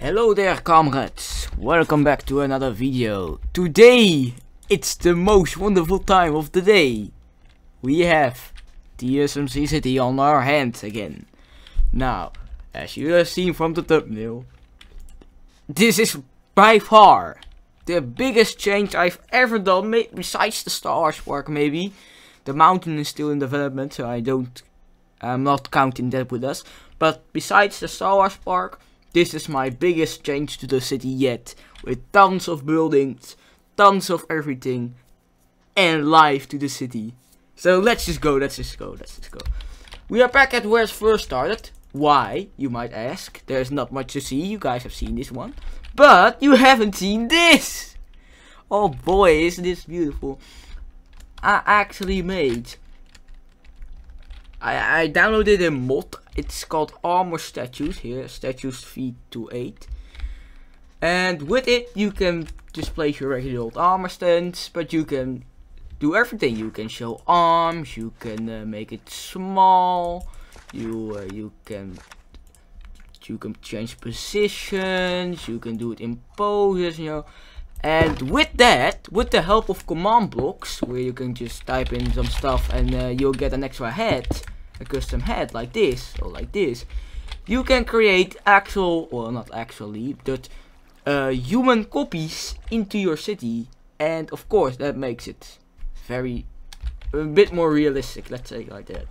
Hello there, comrades, welcome back to another video. Today it's the most wonderful time of the day. We have TSMC City on our hands again. Now, as you have seen from the thumbnail, this is by far the biggest change I've ever done, besides the Star Wars Park maybe. The mountain is still in development, so I'm not counting that with us. But besides the Star Wars Park, this is my biggest change to the city yet, with tons of buildings, tons of everything, and life to the city. So let's just go. We are back at where it first started. Why, you might ask? There's not much to see, you guys have seen this one. But you haven't seen this! Oh boy, isn't this beautiful. I actually made... I downloaded a mod. It's called Armor Statues. Here, statues feet to 8. And with it, you can just place your regular old armor stands, but you can do everything. You can show arms. You can make it small. You can change positions. You can do it in poses. You know. And with that, with the help of command blocks, where you can just type in some stuff and you'll get an extra head, a custom head like this or like this, you can create actual, well not actually, but human copies into your city. And of course that makes it a bit more realistic, let's say like that.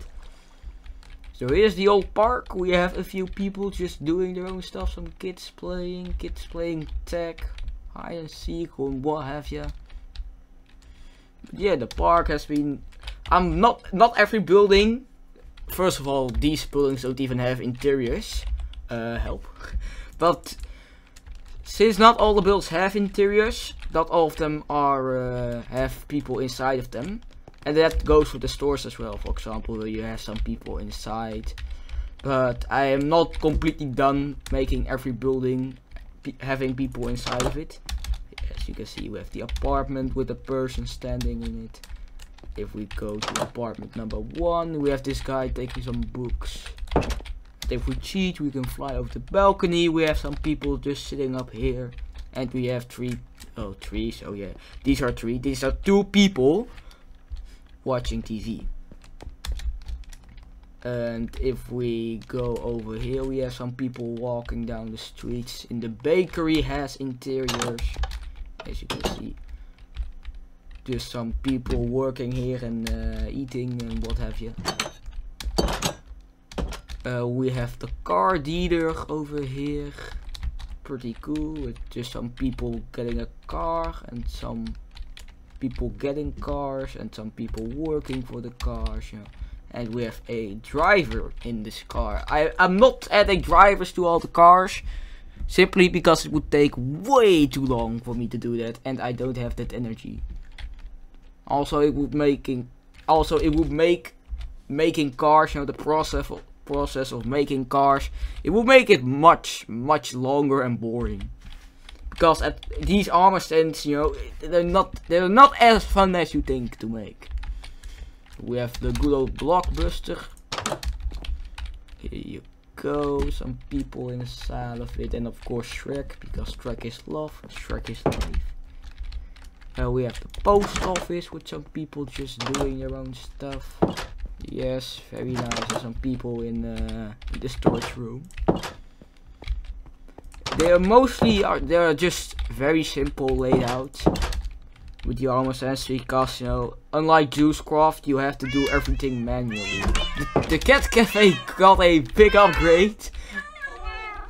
So here's the old park. We have a few people just doing their own stuff, some kids playing tag, hide and seek, or what have you. But yeah, the park has been... not every building. First of all, these buildings don't even have interiors. Help. But since not all the buildings have interiors, not all of them are have people inside of them. And that goes for the stores as well. For example, you have some people inside. But I am not completely done making every building having people inside of it. As you can see, we have the apartment with a person standing in it. If we go to apartment number 1, we have this guy taking some books. If we cheat, we can fly over the balcony. We have some people just sitting up here. And we have three. So yeah, these are 3. These are 2 people watching TV. And if we go over here, we have some people walking down the streets. In the bakery has interiors, as you can see. Just some people working here and eating and what have you. We have the car dealer over here. Pretty cool, with just some people getting a car and some people getting cars and some people working for the cars, you know. And we have a driver in this car. I'm not adding drivers to all the cars, simply because it would take way too long for me to do that, and I don't have that energy. Also, it would make making cars, you know, the process of making cars, it would make it much longer and boring. Because at these armor stands, you know, they're not as fun as you think to make. We have the good old blockbuster. Here you go, some people inside of it, and of course Shrek, because Shrek is love, Shrek is life. We have the post office with some people just doing their own stuff. Yes, very nice. And some people in the storage room. They are just very simple laid out with the armor stands, because, you know, unlike Juicecraft, you have to do everything manually. The cat cafe got a big upgrade.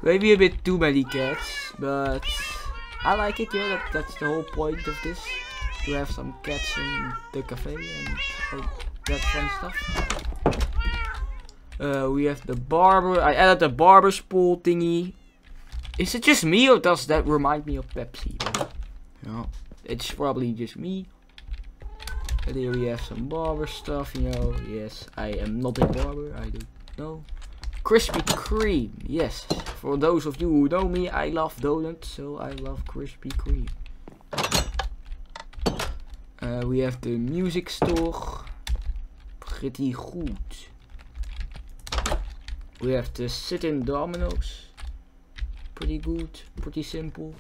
Maybe a bit too many cats, but I like it. Yeah, that's the whole point of this, to have some cats in the cafe and all that fun stuff. We have the barber. I added the barber's pool thingy. Is it just me, or does that remind me of Pepsi? No, it's probably just me. And here we have some barber stuff, you know. Yes, I am not a barber, I don't know. Krispy Kreme, yes. For those of you who know me, I love donuts, so I love Krispy Kreme. We have the music store. Pretty good. We have the sit-in dominoes. pretty good, pretty simple.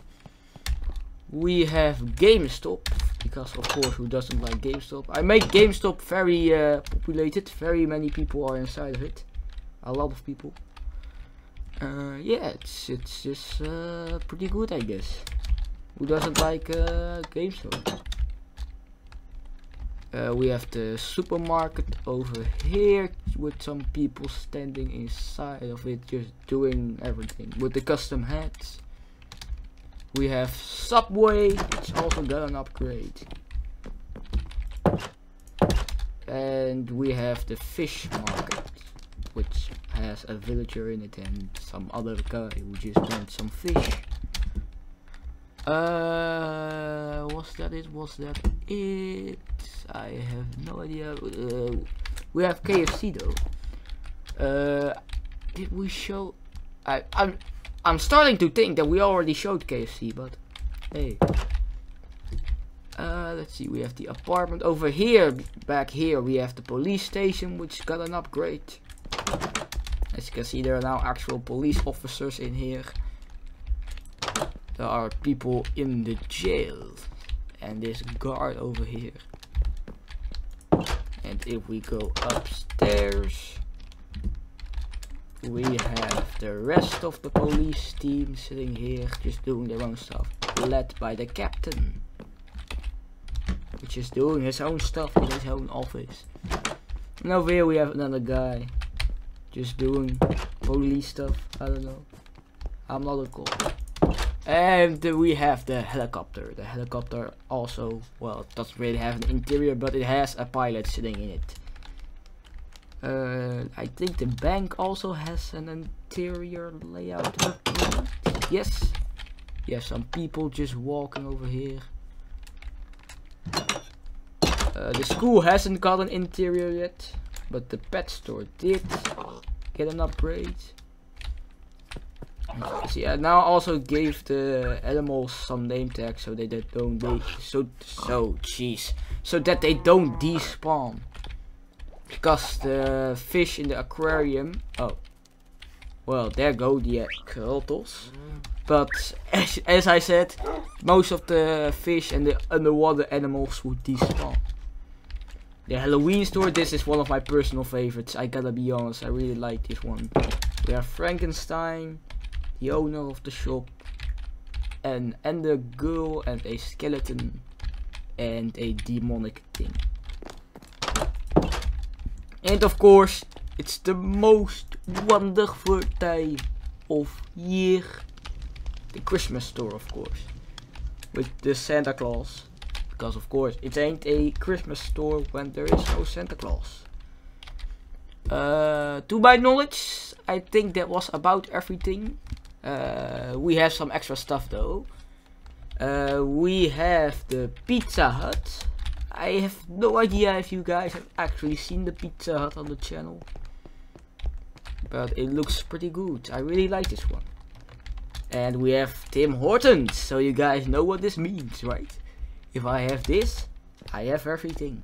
We have GameStop, because of course who doesn't like GameStop. I make GameStop very populated, very many people are inside of it. A lot of people. Yeah, it's just pretty good, I guess. Who doesn't like GameStop? We have the supermarket over here with some people standing inside of it, just doing everything with the custom hats. We have Subway, it's also got an upgrade. And we have the fish market, which has a villager in it and some other guy who just wants some fish. Was that it? Was that it? I have no idea. We have KFC though. Did we show? I'm starting to think that we already showed KFC, but hey. Let's see. We have the apartment over here. Back here, we have the police station, which got an upgrade. As you can see, there are now actual police officers in here. There are people in the jail, and this guard over here. And if we go upstairs, we have the rest of the police team sitting here just doing their own stuff, led by the captain, which is doing his own stuff in his own office. And over here we have another guy just doing police stuff. I don't know, I'm not a cop. And we have the helicopter. The helicopter also, well, it doesn't really have an interior, but it has a pilot sitting in it. I think the bank also has an interior layout. Yes. Yeah, some people just walking over here. The school hasn't got an interior yet, but the pet store did get an upgrade. So yeah, now also gave the animals some name tags so they don't so that they don't despawn. Because the fish in the aquarium, oh, well, there go the turtles. But as I said, most of the fish and the underwater animals would despawn. The Halloween store, this is one of my personal favorites. I gotta be honest, I really like this one. We have Frankenstein, the owner of the shop, an ender girl and a skeleton and a demonic thing. And of course, it's the most wonderful time of year. The Christmas store, of course, with the Santa Claus. Because of course, it ain't a Christmas store when there is no Santa Claus. To my knowledge, I think that was about everything. We have some extra stuff though. We have the Pizza Hut. I have no idea if you guys have actually seen the Pizza Hut on the channel, but it looks pretty good. I really like this one. And we have Tim Hortons, so you guys know what this means, right? If I have this, I have everything.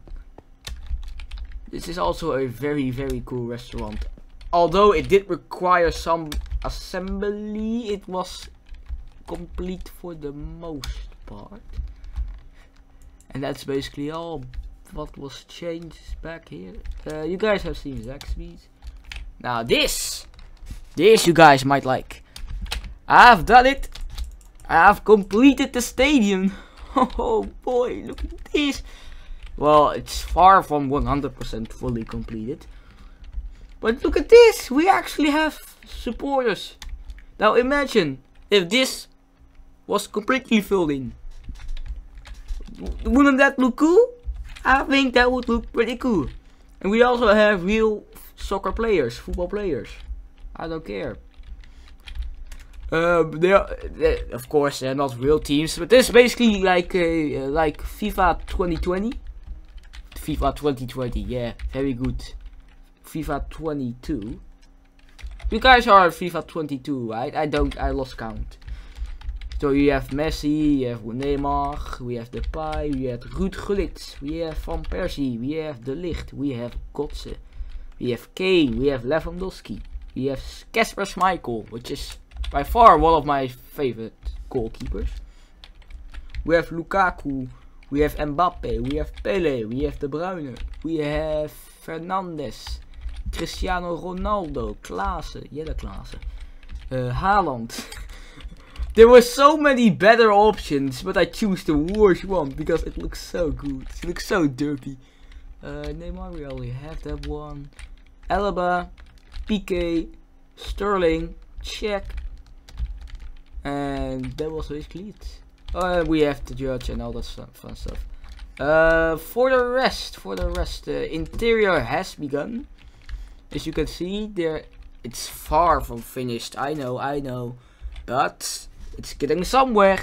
This is also a very, very cool restaurant. Although it did require some assembly, it was complete for the most part. And that's basically all what was changed back here. You guys have seen Zaxby's. Now this you guys might like. I've done it. I've completed the stadium. Oh boy, look at this. Well, it's far from 100% fully completed. But look at this. We actually have supporters. Now imagine if this was completely filled in. Wouldn't that look cool? I think that would look pretty cool. And we also have real soccer players, football players. I don't care. Of course, they're not real teams, but this is basically like FIFA 2020. FIFA 2020, yeah, very good. FIFA 22. You guys are FIFA 22, right? I lost count. So you have Messi, you have Neymar, we have Depay, we have Ruud Gullit, we have Van Persie, we have De Ligt, we have Götze, we have Kane, we have Lewandowski, we have Kasper Schmeichel, which is by far one of my favorite goalkeepers. We have Lukaku, we have Mbappe, we have Pele, we have De Bruyne, we have Fernandes, Cristiano Ronaldo, Klaassen, Jelle Klaassen, Haaland. There were so many better options, but I choose the worst one because it looks so good. It looks so dirty. Neymar, we already have that one. Alaba, Piqué, Sterling, Cech, and that was basically it. We have to judge and all that fun stuff. For the rest, the interior has begun. As you can see, it's far from finished. I know, but it's getting somewhere.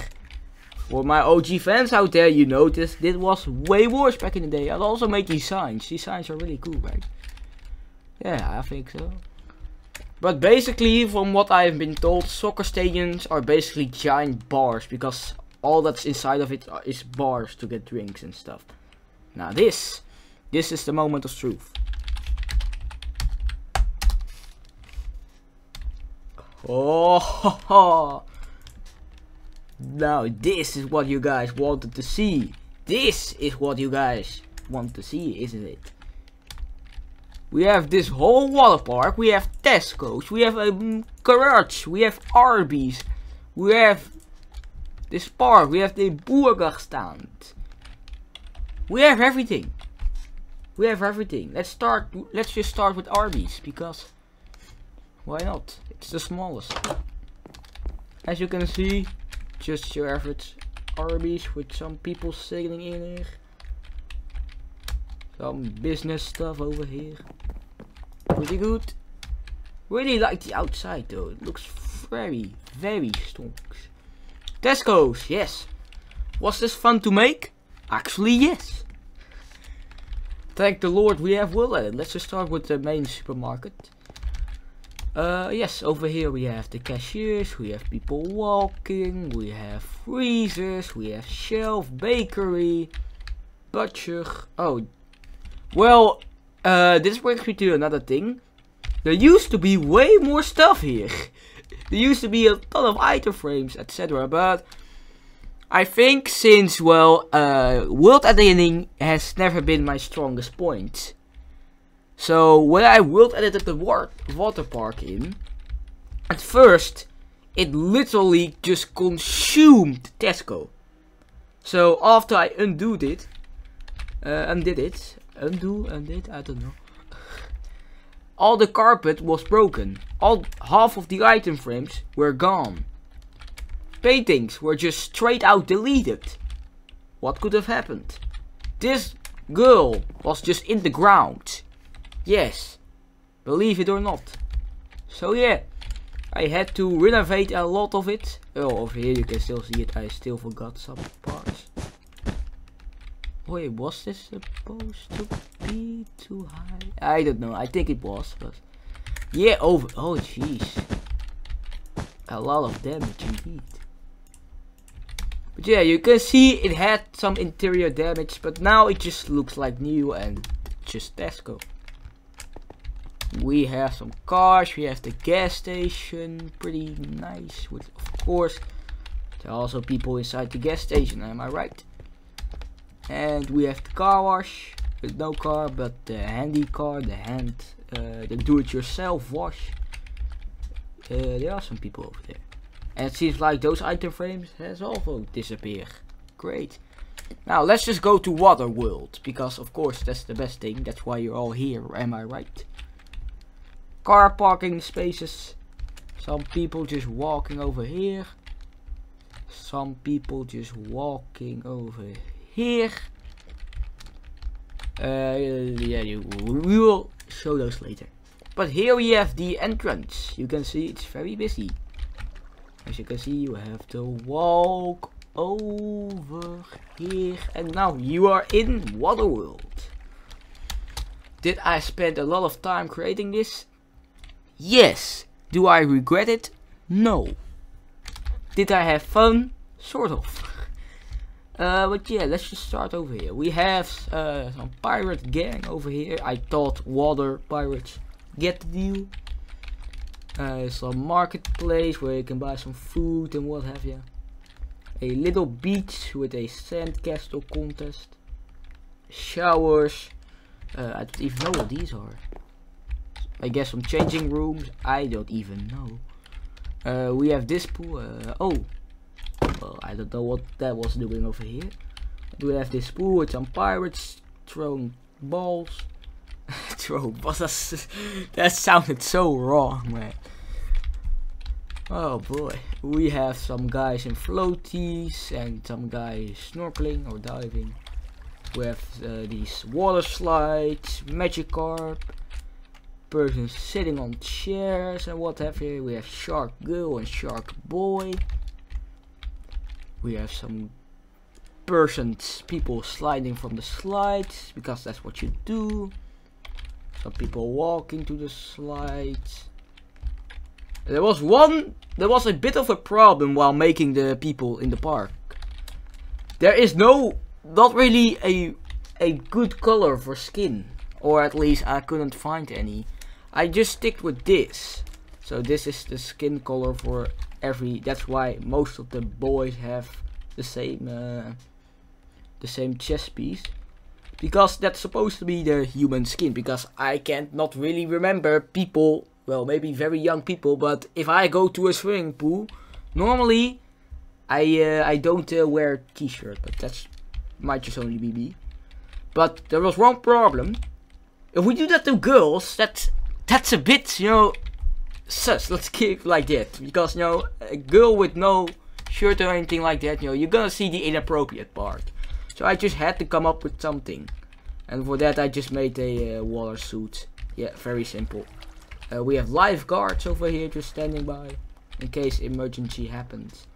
For my OG fans out there, you noticed this was way worse back in the day. I'll also make these signs. These signs are really cool, right? Yeah, I think so. But basically, from what I've been told, soccer stadiums are basically giant bars because all that's inside of it is bars to get drinks and stuff. Now this is the moment of truth. Oh, now this is what you guys wanted to see. This is what you guys want to see, isn't it? We have this whole water park. We have Tesco's. We have a garage. We have Arby's. We have this park. We have the Burgerstand. We have everything. We have everything. Let's just start with Arby's because why not? It's the smallest. As you can see, just your average Arby's with some people sitting in here. Some business stuff over here. Pretty good. Really like the outside though. It looks very, very strong. Tesco's, yes. Was this fun to make? Actually, yes. Thank the Lord we have well at it. Let's just start with the main supermarket. Yes, over here we have the cashiers, we have people walking, we have freezers, we have shelf, bakery, butcher. Oh, well, this brings me to another thing. There used to be way more stuff here. There used to be a ton of item frames, etc. But I think since, well, world editing has never been my strongest point. So when I world edited the water park in, at first it literally just consumed Tesco. So after I undid it, I don't know. All the carpet was broken. Half of the item frames were gone. Paintings were just straight out deleted. What could have happened? This girl was just in the ground. Yes, believe it or not. So yeah, I had to renovate a lot of it. Oh, over here you can still see it. I still forgot some parts. Wait, was this supposed to be too high? I don't know. I think it was, but yeah, over. Oh jeez, a lot of damage indeed. But yeah, you can see it had some interior damage, but now it just looks like new and just Tesco. We have some cars, we have the gas station, pretty nice, with, of course, there are also people inside the gas station, am I right? And we have the car wash, with no car, but the handy car, the do-it-yourself wash. There are some people over there. And it seems like those item frames has also disappeared. Great. Now let's just go to Water World, because of course that's the best thing, that's why you're all here, am I right? Car parking spaces. Some people just walking over here. Some people just walking over here. Yeah, we will show those later. But here we have the entrance. You can see it's very busy. As you can see, you have to walk over here. And now you are in Waterworld. Did I spend a lot of time creating this? Yes. Do I regret it? No. Did I have fun? Sort of. But yeah, let's just start over here. We have some pirate gang over here. I thought water pirates get the deal. Some marketplace where you can buy some food and what have you. A little beach with a sandcastle contest. Showers. I don't even know what these are. I guess some changing rooms. I don't even know. We have this pool. Oh, well, I don't know what that was doing over here. We have this pool with some pirates throwing balls. Throw balls. That sounded so wrong, man. Oh boy. We have some guys in floaties and some guys snorkeling or diving. We have these water slides, magic carp, persons sitting on chairs and what have you. We have shark girl and shark boy. We have some people sliding from the slides because that's what you do. Some people walking to the slides. There was a bit of a problem while making the people in the park. There is not really a good color for skin, or at least I couldn't find any. I just stick with this. So this is the skin color for every. That's why most of the boys have the same chest piece, because that's supposed to be the human skin. Because I can't not really remember people. Well, maybe very young people, but if I go to a swimming pool, normally I don't wear a t-shirt, but that's might just only be me. But there was one problem. If we do that to girls, that's a bit, you know, sus. Let's keep it like that, because you know, a girl with no shirt or anything like that, you know, you're gonna see the inappropriate part. So I just had to come up with something, and for that I just made a water suit. Yeah, very simple. We have lifeguards over here just standing by in case emergency happens.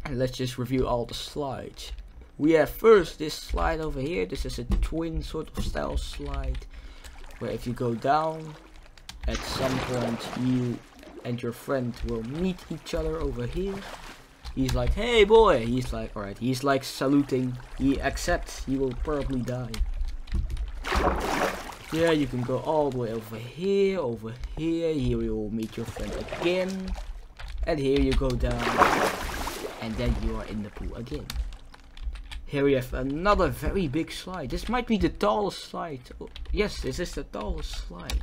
And let's just review all the slides. We have first this slide over here. This is a twin sort of style slide, where if you go down, at some point you and your friend will meet each other over here. He's like, hey boy. He's like, alright. He's like saluting. He accepts. He will probably die. Yeah, you can go all the way over here, Here you will meet your friend again. And here you go down. And then you are in the pool again. Here we have another very big slide. This might be the tallest slide. Oh, yes, this is the tallest slide.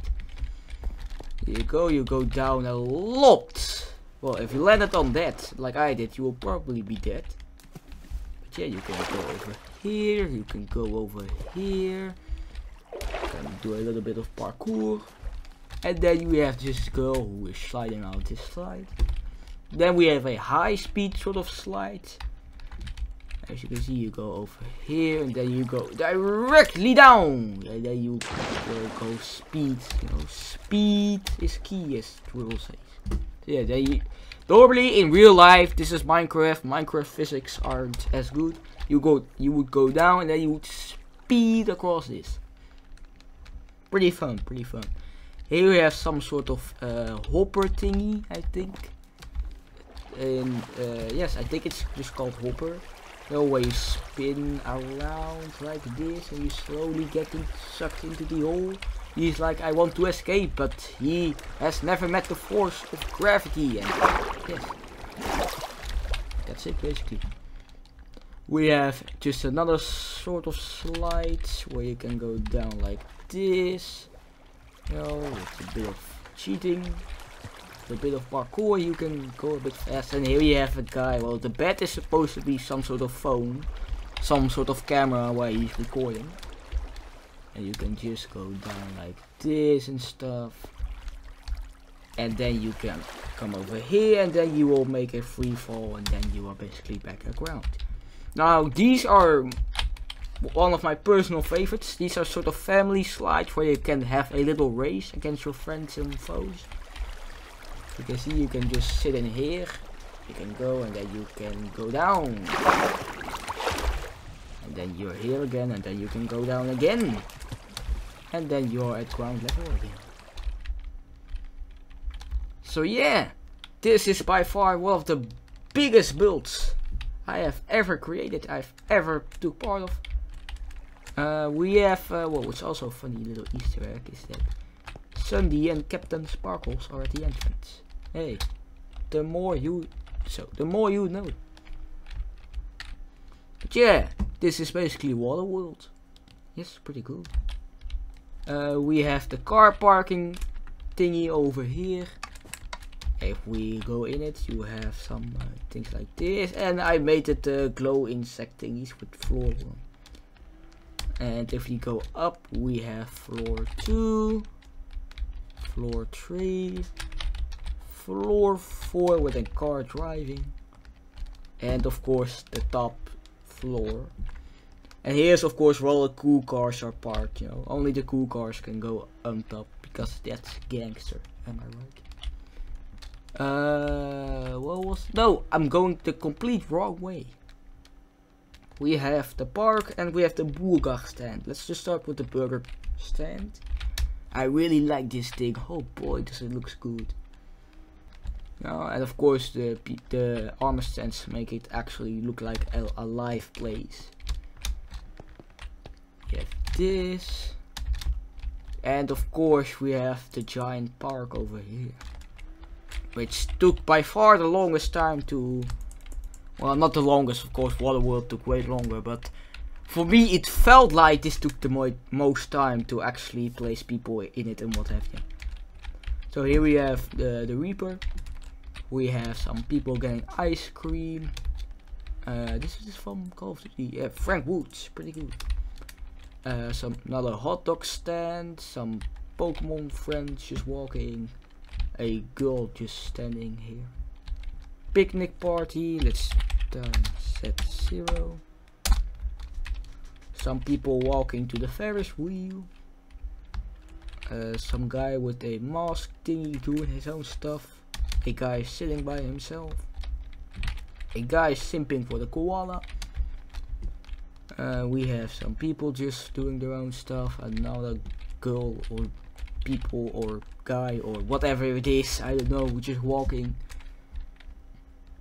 Here you go down a lot. Well, if you landed on that, like I did, you will probably be dead. But yeah, you can go over here, you can go over here. Can do a little bit of parkour. And then we have this girl who is sliding out this slide. Then we have a high speed sort of slide. As you can see, you go over here and then you go directly down. And then you will go speed. You know, speed is key, as Twiddle says. So yeah, normally in real life, this is Minecraft. Minecraft physics aren't as good. You would go down and then you would speed across this. Pretty fun, pretty fun. Here we have some sort of hopper thingy, I think. And yes, I think it's just called hopper. You know, where you spin around like this and you slowly getting sucked into the hole. He's like, I want to escape, but he has never met the force of gravity. And yes, that's it basically. We have just another sort of slide where you can go down like this. You know, it's a bit of cheating. A bit of parkour, you can go a bit fast. And here you have a guy. Well, the bed is supposed to be some sort of phone, some sort of camera where he's recording. And you can just go down like this and stuff. And then you can come over here and then you will make a free fall and then you are basically back at ground. Now these are one of my personal favorites. These are sort of family slides where you can have a little race against your friends and foes. You can see you can just sit in here. You can go and then you can go down. And then you're here again and then you can go down again. And then you're at ground level again. So yeah, this is by far one of the biggest builds I have ever created, I've ever took part of. We have, well, what's also a funny little Easter egg is that Sunday and Captain Sparkles are at the entrance. Hey, the more you know. But yeah, this is basically Waterworld. Yes, pretty cool. We have the car parking thingy over here. If we go in it, you have some things like this, and I made it glow insect thingies with floor 1. And if we go up, we have floor 2, floor 3, floor 4 with a car driving, and of course the top floor. And here's of course where all the cool cars are parked, you know. Only the cool cars can go on top because that's gangster, am I right? What was... No, I'm going the complete wrong way. We have the park and we have the burger stand. Let's just start with the burger stand. I really like this thing. Oh boy, does it looks good. And of course the armor stands make it actually look like a live place. We have this. And of course we have the giant park over here. Which took by far the longest time to... Well, not the longest, of course, Waterworld took way longer, but for me it felt like this took the most time to actually place people in it and what have you. So here we have the Reaper. We have some people getting ice cream. This is from Call of Duty. Yeah, Frank Woods, pretty good. Another hot dog stand, some Pokemon friends just walking. A girl just standing here. Picnic party. Let's set 0. Some people walking to the Ferris wheel. Some guy with a mask thingy doing his own stuff. A guy sitting by himself. A guy simping for the koala. We have some people just doing their own stuff. Another girl or people or guy or whatever it is, I don't know, just walking.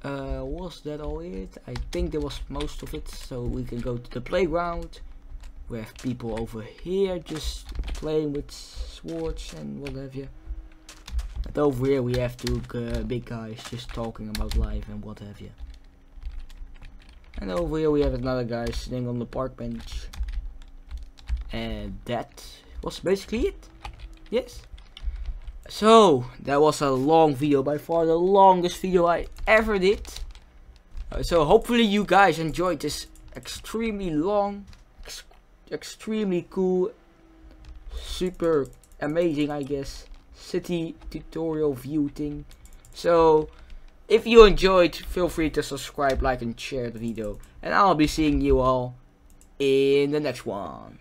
Was that all it? I think there was most of it. So we can go to the playground. We have people over here just playing with swords and what have you. And over here we have two big guys just talking about life and what have you. And over here we have another guy sitting on the park bench. And that was basically it. Yes. So that was a long video, by far the longest video I ever did. So hopefully you guys enjoyed this extremely long, extremely cool, super amazing, I guess, city tutorial view thing. So if you enjoyed, feel free to subscribe, like and share the video, and I'll be seeing you all in the next one.